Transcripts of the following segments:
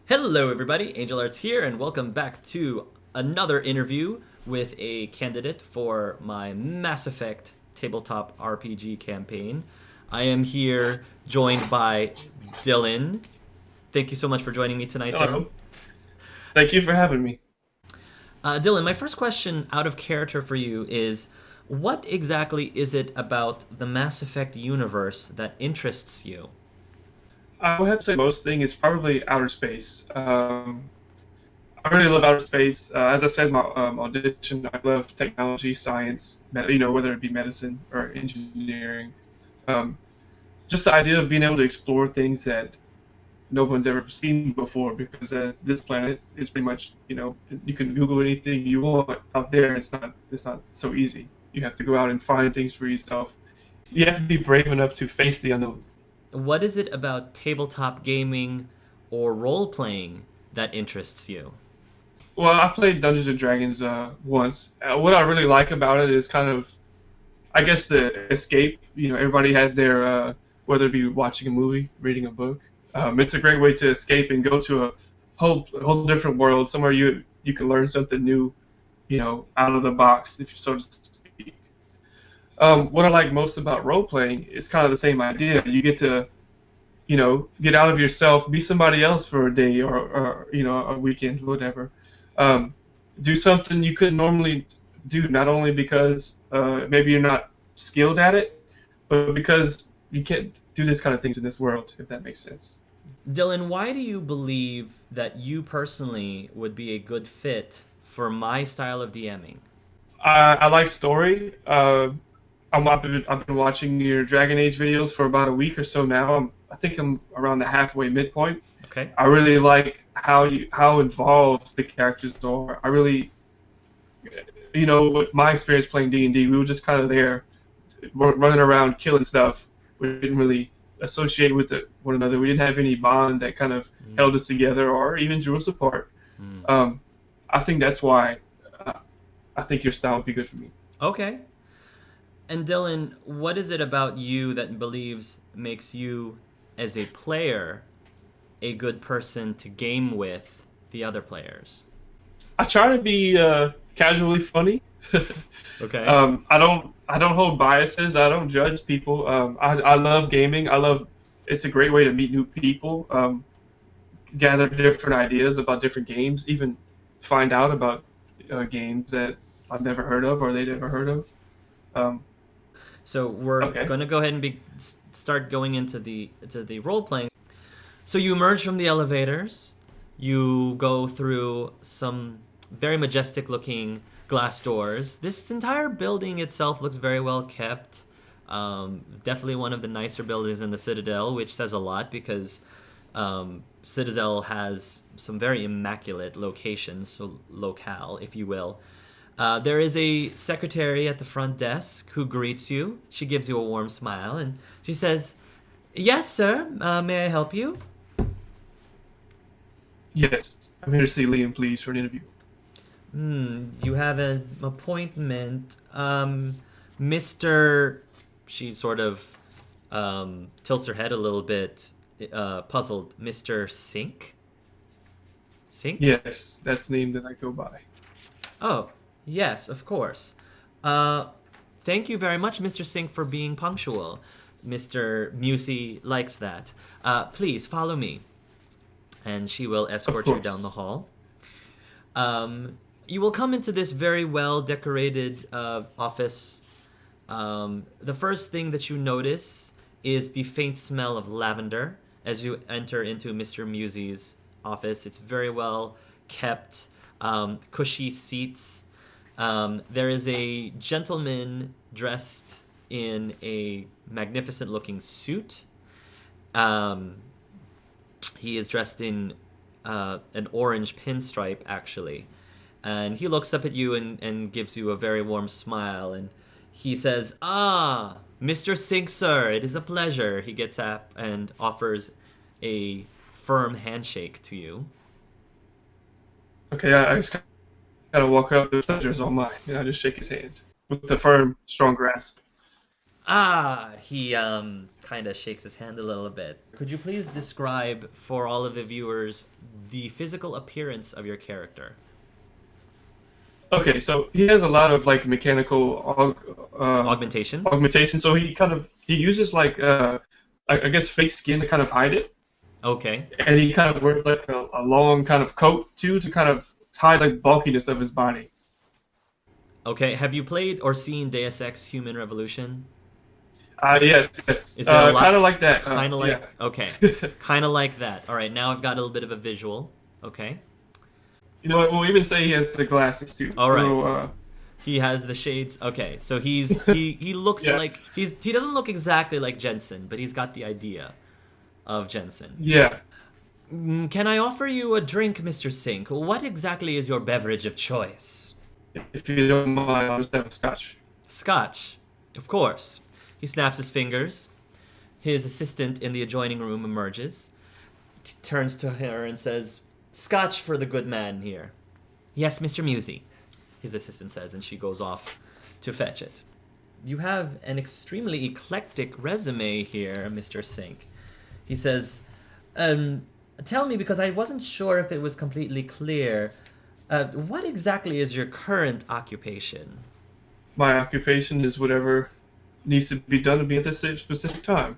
Hello, everybody. Angel Arts here, and welcome back to another interview with a candidate for my Mass Effect tabletop RPG campaign. I am here joined by Dylan. Thank you so much for joining me tonight, Dylan. Hello. Thank you for having me. Dylan, my first question out of character for you is what exactly is it about the Mass Effect universe that interests you? I would have to say most thing is probably outer space. I really love outer space. As I said in my audition, I love technology, science, whether it be medicine or engineering. Um, just the idea of being able to explore things that no one's ever seen before, because this planet is pretty much, you can Google anything you want out there. It's not so easy. You have to go out and find things for yourself. You have to be brave enough to face the unknown. What is it about tabletop gaming or role playing that interests you? Well, I played Dungeons and Dragons once. What I really like about it is kind of, I guess, the escape. Everybody has their, whether it be watching a movie, reading a book. It's a great way to escape and go to a whole different world, somewhere you can learn something new, out of the box, if you so to speak. What I like most about role playing is kind of the same idea. You get to, get out of yourself, be somebody else for a day or a weekend, whatever. um, do something you couldn't normally do, not only because maybe you're not skilled at it, but because you can't do this kind of things in this world, if that makes sense. Dylan, why do you believe that you personally would be a good fit for my style of DMing? I like story. I've been watching your Dragon Age videos for about a week or so now. I think I'm around the halfway midpoint. Okay. I really like how involved the characters are. I really, with my experience playing D&D, we were just kind of there, running around killing stuff. We didn't really associate with one another. We didn't have any bond that kind of Mm, held us together or even drew us apart. mm. Um, I think that's why uh, I think your style would be good for me. Okay. And Dylan, what is it about you that believes makes you, as a player, a good person to game with the other players? I try to be casually funny. Okay. I don't hold biases. I don't judge people. I love gaming. It's a great way to meet new people, gather different ideas about different games, even find out about games that I've never heard of or they've never heard of. Um, So we're okay. going to go ahead and start going into the role playing. So you emerge from the elevators. You go through some very majestic looking glass doors. This entire building itself looks very well kept. Definitely one of the nicer buildings in the Citadel, which says a lot because Citadel has some very immaculate locations, so locale, if you will. There is a secretary at the front desk who greets you. She gives you a warm smile and she says, "Yes, sir. May I help you?" Yes, I'm here to see Liam, please, for an interview. You have an appointment. Mr. She sort of tilts her head a little bit, puzzled. Mr. Sink? Sink? Yes, that's the name that I go by. Oh, yes, of course. Uh, Thank you very much, Mr. Sink, for being punctual. Mr. Musey likes that. Please follow me. And she will Of escort you down the course. hall. You will come into this very well decorated office. The first thing that you notice is the faint smell of lavender as you enter into Mr. Musey's office. It's very well kept, cushy seats. There is a gentleman dressed in a magnificent looking suit. Um, he is dressed in an orange pinstripe, actually. And he looks up at you and gives you a very warm smile. And he says, "Ah, Mr. Sink, sir, it is a pleasure." He gets up and offers a firm handshake to you. Okay, I just kind of walk up. The pleasure is all mine, and I just shake his hand with a firm, strong grasp. He kind of shakes his hand a little bit. Could you please describe for all of the viewers the physical appearance of your character? Okay, so he has a lot of like mechanical Augmentations? augmentation. So he uses like I guess fake skin to kind of hide it, Okay. and he kind of wears like a long kind of coat too to kind of hide like bulkiness of his body. Okay, have you played or seen Deus Ex Human Revolution? Yes, yes. Is it a Kind lot? of like that. Kind of Yeah. like, okay. Kind of like that. All right, now I've got a little bit of a visual. Okay. You know what? We'll even say he has the glasses too. All right. So, He has the shades. Okay, so he looks yeah, like he doesn't look exactly like Jensen, but he's got the idea of Jensen. yeah. Can I offer you a drink, Mr. Sink? What exactly is your beverage of choice? If you don't mind, I'll just have a scotch. Scotch, of course. He snaps his fingers. His assistant in the adjoining room emerges, turns to her and says, "Scotch for the good man here." "Yes, Mr. Musey," his assistant says, and she goes off to fetch it. "You have an extremely eclectic resume here, Mr. Sink." He says, "Tell me, because I wasn't sure if it was completely clear, what exactly is your current occupation?" My occupation is whatever needs to be done to be at this specific time,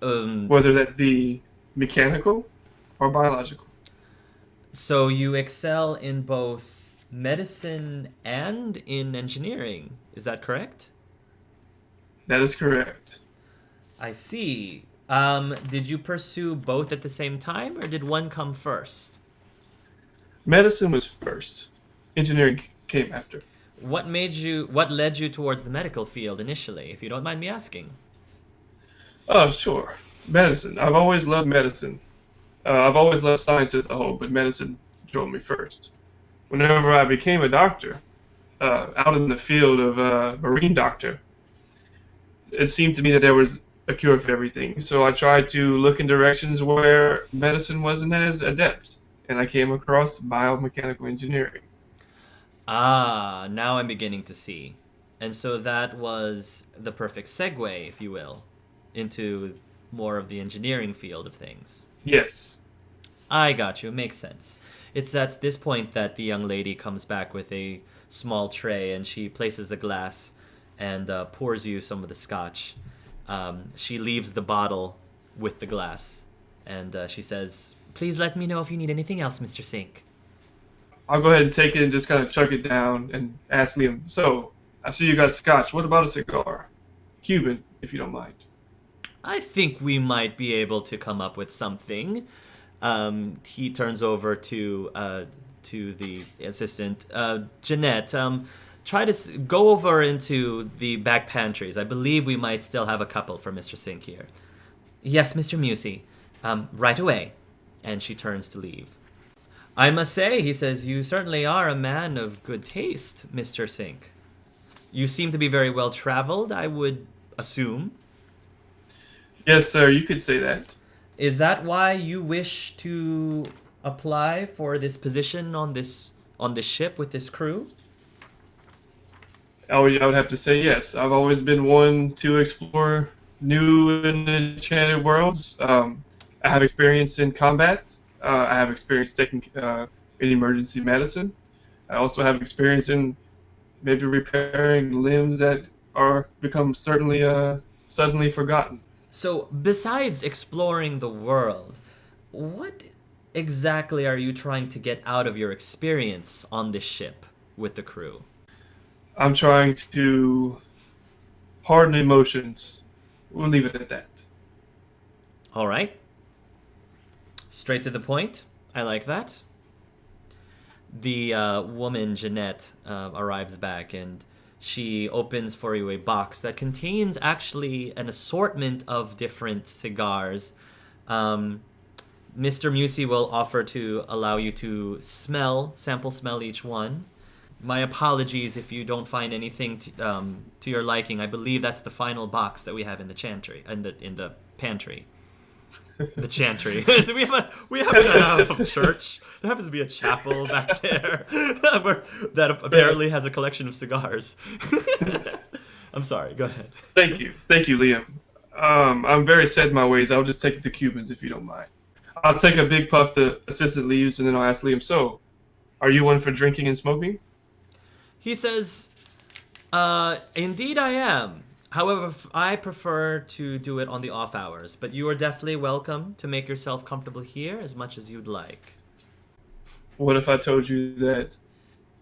Um, whether that be mechanical or biological. so you excel in both medicine and in engineering. Is that correct? That is correct. I see. Did you pursue both at the same time, or did one come first? Medicine was first. Engineering came after. What led you towards the medical field initially, if you don't mind me asking? Oh, sure. Medicine. I've always loved medicine. I've always loved science as a whole, but medicine drove me first. Whenever I became a doctor, out in the field of marine doctor, it seemed to me that there was a cure for everything. So I tried to look in directions where medicine wasn't as adept, and I came across biomechanical engineering. Now I'm beginning to see. And so that was the perfect segue, if you will, into more of the engineering field of things. Yes. I got you. Makes sense. It's at this point that the young lady comes back with a small tray and she places a glass and pours you some of the scotch. She leaves the bottle with the glass and she says, "Please let me know if you need anything else, Mr. Sink." I'll go ahead and take it and just kind of chuck it down and ask Liam, so, I see you got scotch. What about a cigar? Cuban, if you don't mind. I think we might be able to come up with something. He turns over to the assistant, Jeanette. Try to go over into the back pantries. I believe we might still have a couple for Mr. Sink here. "Yes, Mr. Musey. Right away." And she turns to leave. "I must say," he says, "you certainly are a man of good taste, Mr. Sink. You seem to be very well traveled, I would assume. Yes, sir, you could say that. Is that why you wish to apply for this position on this ship with this crew?" I would have to say yes. I've always been one to explore new and enchanted worlds. I have experience in combat. I have experience taking in emergency medicine. I also have experience in maybe repairing limbs that are become certainly suddenly forgotten. So, besides exploring the world, what exactly are you trying to get out of your experience on this ship with the crew? I'm trying to harden emotions. We'll leave it at that. All right. Straight to the point. I like that. The woman, Jeanette, arrives back and she opens for you a box that contains actually an assortment of different cigars. Mr. Musey will offer to allow you to sample smell each one. My apologies if you don't find anything to your liking. I believe that's the final box that we have in the chantry, in the pantry. The chantry. So we happen to have a church. There happens to be a chapel back there that apparently has a collection of cigars. I'm sorry. Go ahead. Thank you, Liam. I'm very set in my ways. I'll just take it to Cubans if you don't mind. I'll take a big puff. The assistant leaves, and then I'll ask Liam. So, are you one for drinking and smoking? He says, indeed I am. However, I prefer to do it on the off hours, but you are definitely welcome to make yourself comfortable here as much as you'd like. What if I told you that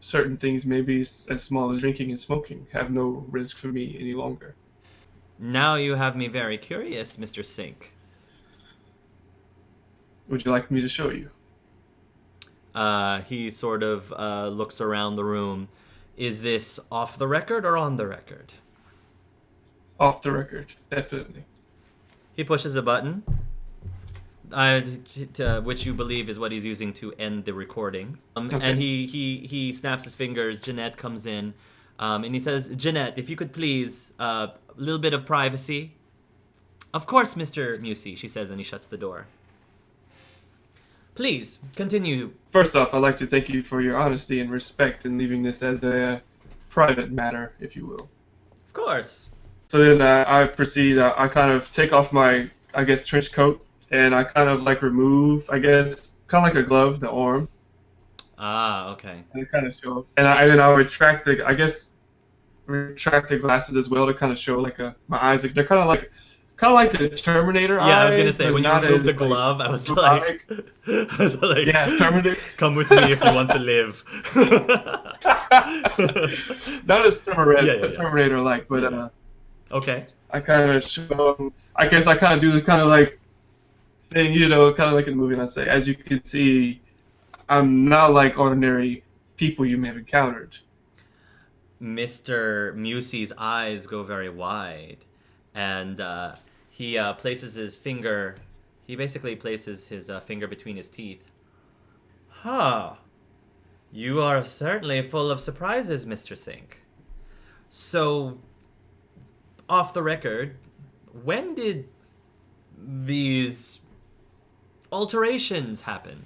certain things, maybe as small as drinking and smoking, have no risk for me any longer? Now you have me very curious, Mr. Sink. Would you like me to show you? He sort of looks around the room. Is this off the record or on the record? Off the record, definitely. He pushes a button, which you believe is what he's using to end the recording. Okay. And he snaps his fingers. Jeanette comes in, and he says, "Jeanette, if you could please, a little bit of privacy." "Of course, Mr. Musey," she says, and he shuts the door. "Please, continue." First off, I'd like to thank you for your honesty and respect in leaving this as a private matter, if you will. Of course. So then I proceed, I kind of take off my, I guess, trench coat, and I kind of like remove, I guess, kind of like a glove, the arm, Ah, okay. and it kind of show. And then I retract retract the glasses as well to kind of show like my eyes, like they're kind of like the Terminator eyes. Yeah, I was gonna say but when you not removed the as, like, glove, I was robotic. like, I was like, Yeah, Terminator. "Come with me if you want to live." Not as Yeah. Terminator like, but Okay. I kind of show. I guess I kind of do the kind of like thing, kind of like in the movie. And I say, as you can see, I'm not like ordinary people you may have encountered. Mr. Musey's eyes go very wide, and he places his finger. He basically places his finger between his teeth. Huh. You are certainly full of surprises, Mr. Sink. So, off the record, when did these alterations happen?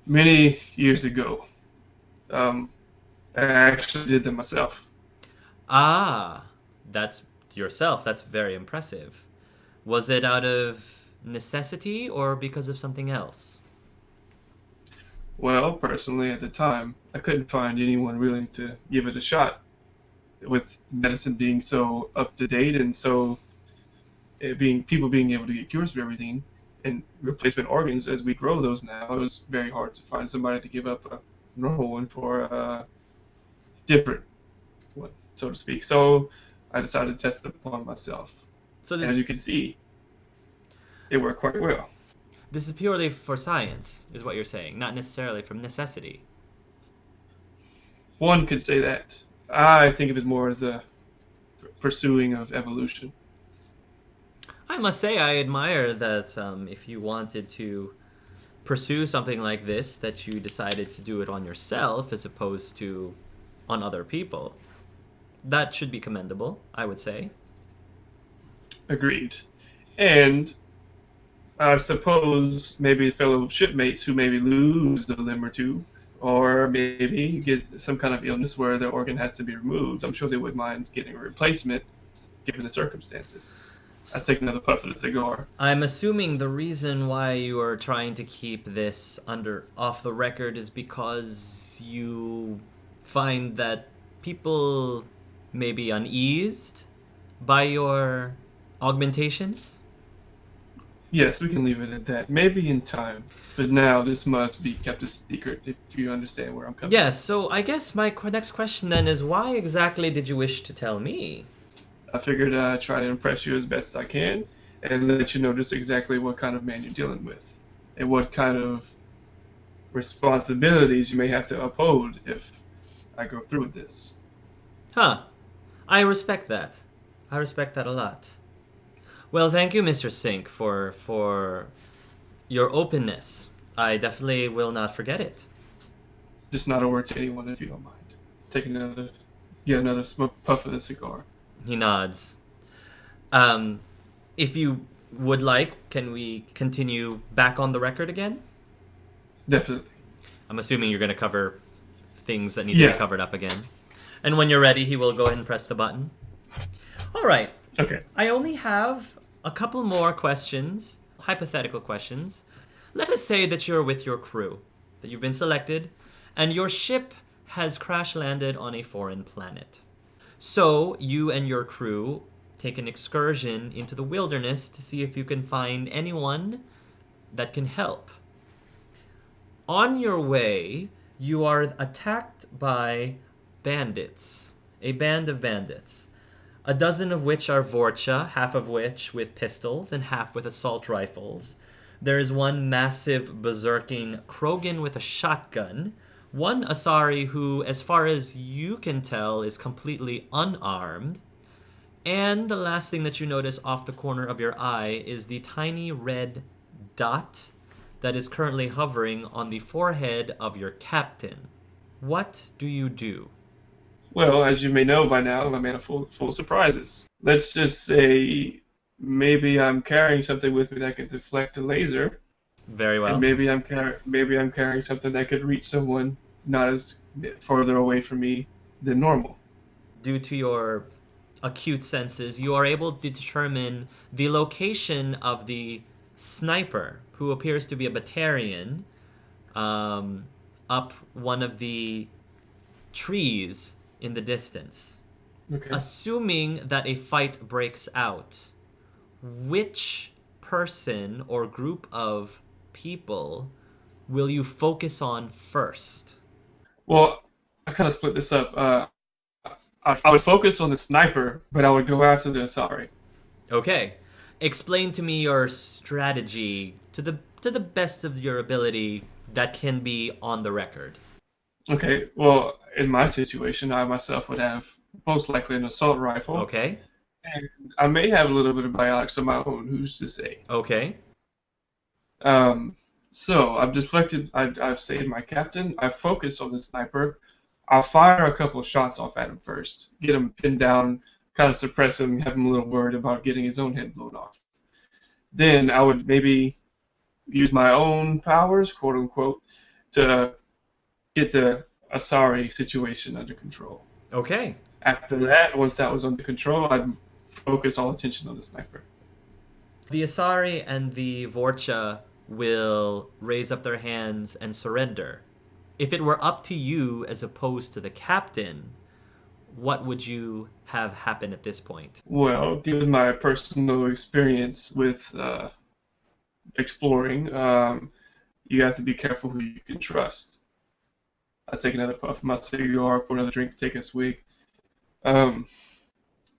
Many years ago, I actually did them myself. Ah, that's yourself. That's very impressive. Was it out of necessity or because of something else? Well, personally, at the time, I couldn't find anyone willing to give it a shot. With medicine being so up to date and so people being able to get cures for everything and replacement organs as we grow those now, it was very hard to find somebody to give up a normal one for a different one, so to speak. So I decided to test it upon myself. So And as you can see, it worked quite well. this is purely for science, is what you're saying, not necessarily from necessity. One could say that. I think of it more as a pursuing of evolution. I must say, I admire that if you wanted to pursue something like this, that you decided to do it on yourself as opposed to on other people. That should be commendable, I would say. Agreed. And I suppose maybe fellow shipmates who maybe lose a limb or two, or maybe get some kind of illness where their organ has to be removed, I'm sure they wouldn't mind getting a replacement given the circumstances. I take another puff of the cigar. I'm assuming the reason why you are trying to keep this off the record is because you find that people may be uneased by your augmentations? Yes, we can leave it at that. Maybe in time, but now this must be kept a secret if you understand where I'm coming Yes, so I guess my next question then is why exactly did you wish to tell me? I figured I'd try to impress you as best I can and let you know just exactly what kind of man you're dealing with and what kind of responsibilities you may have to uphold if I go through with this. Huh. I respect that. I respect that a lot. Well, thank you, Mr. Sink, for your openness. I definitely will not forget it. Just not a word to anyone if you don't mind. Take another smoke puff of the cigar. He nods. If you would like, can we continue back on the record again? Definitely. I'm assuming you're going to cover things that need to be Yeah. covered up again. And when you're ready, he will go ahead and press the button. All right. Okay. I only have a couple more questions, hypothetical questions. Let us say that you're with your crew, that you've been selected, and your ship has crash landed on a foreign planet. So you and your crew take an excursion into the wilderness to see if you can find anyone that can help. On your way, you are attacked by bandits, a band of bandits. A dozen of which are Vorcha, half of which with pistols and half with assault rifles. There is one massive berserking Krogan with a shotgun. One Asari who, as far as you can tell, is completely unarmed. And the last thing that you notice off the corner of your eye is the tiny red dot that is currently hovering on the forehead of your captain. What do you do? Well, as you may know by now, I'm a man of full of surprises. Let's just say maybe I'm carrying something with me that can deflect a laser, Very and well. maybe I'm carrying something that could reach someone not as farther away from me than normal. Due to your acute senses, you are able to determine the location of the sniper, who appears to be a Batarian, up one of the trees in the distance. Okay. Assuming that a fight breaks out, which person or group of people will you focus on first? Well, I kind of split this up. I would focus on the sniper, but I would go after the Asari. Okay. Explain to me your strategy to the best of your ability that can be on the record. Okay. Well, in my situation, I myself would have most likely an assault rifle, Okay? and I may have a little bit of biotics of my own. Who's to say? Okay. Um, so I've deflected. I've saved my captain. I focus on the sniper. I'll fire a couple of shots off at him first, get him pinned down, kind of suppress him, have him a little worried about getting his own head blown off. Then I would maybe use my own powers, quote unquote, to get the Asari situation under control. Okay. After that, once that was under control, I'd focus all attention on the sniper. The Asari and the Vorcha will raise up their hands and surrender. If it were up to you as opposed to the captain, what would you have happen at this point? Well, given my personal experience with exploring, you have to be careful who you can trust. I take another puff of my cigar, pour another drink, take a swig. Um,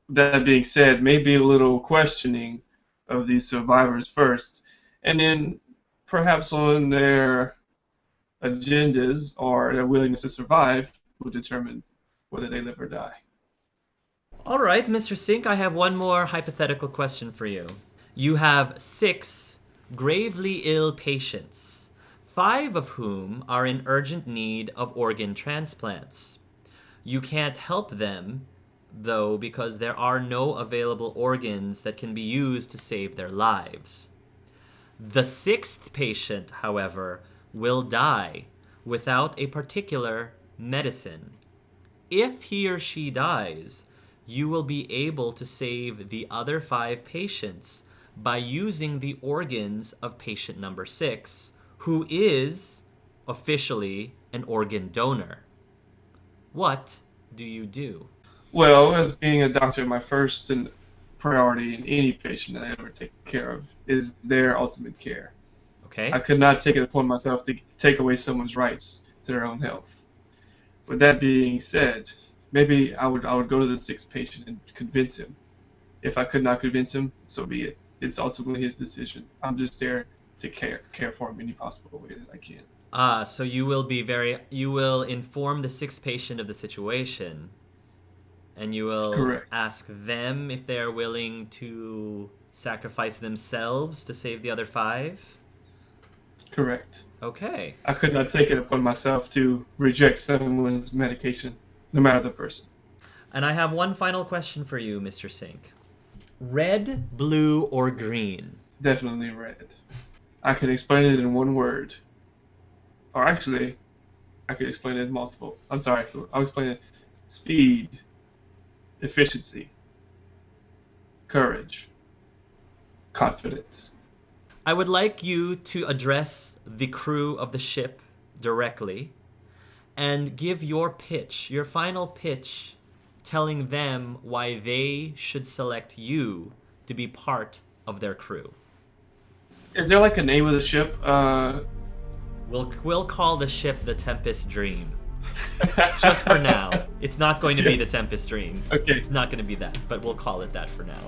that being said, maybe a little questioning of these survivors first, and then perhaps on their agendas or their willingness to survive will determine whether they live or die. All right, Mr. Sink, I have one more hypothetical question for you. You have 6 gravely ill patients, 5 of whom are in urgent need of organ transplants. You can't help them, though, because there are no available organs that can be used to save their lives. The 6th patient, however, will die without a particular medicine. If he or she dies, you will be able to save the other 5 patients by using the organs of patient number 6, who is officially an organ donor. What do you do? Well, as being a doctor, my first and priority in any patient that I ever take care of is their ultimate care. Okay? I could not take it upon myself to take away someone's rights to their own health. With that being said, maybe I would go to the 6th patient and convince him. If I could not convince him, so be it. It's ultimately his decision. I'm just there to care for him in any possible way that I can. So you will inform the 6th patient of the situation, and you will Correct. ask them if they're willing to sacrifice themselves to save the other 5? Correct. Okay. I could not take it upon myself to reject someone's medication, no matter the person. And I have one final question for you, Mr. Sink. Red, blue, or green? Definitely red. I could explain it in one word. Or actually, I could explain it in multiple. I'm sorry, I'll explain it speed, efficiency, courage, confidence. I would like you to address the crew of the ship directly and give your pitch, your final pitch, telling them why they should select you to be part of their crew. Is there like a name of the ship? We'll call the ship the Tempest Dream. Just for now. It's not going to be the Tempest Dream. Okay. It's not going to be that, but we'll call it that for now.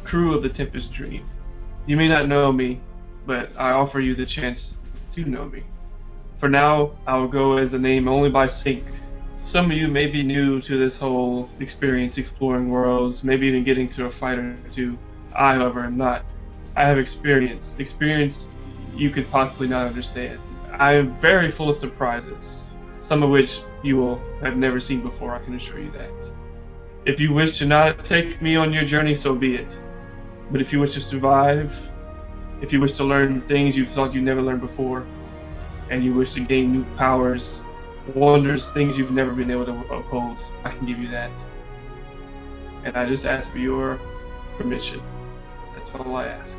Crew of the Tempest Dream. You may not know me, but I offer you the chance to know me. For now, I will go as a name only by sync. Some of you may be new to this whole experience exploring worlds, maybe even getting to a fight or two. I, however, am not. I have experience. Experience you could possibly not understand. I am very full of surprises, some of which you will have never seen before, I can assure you that. If you wish to not take me on your journey, so be it. But if you wish to survive, if you wish to learn things you thought you never learned before, and you wish to gain new powers, wonders, things you've never been able to uphold, I can give you that. And I just ask for your permission. That's all I ask.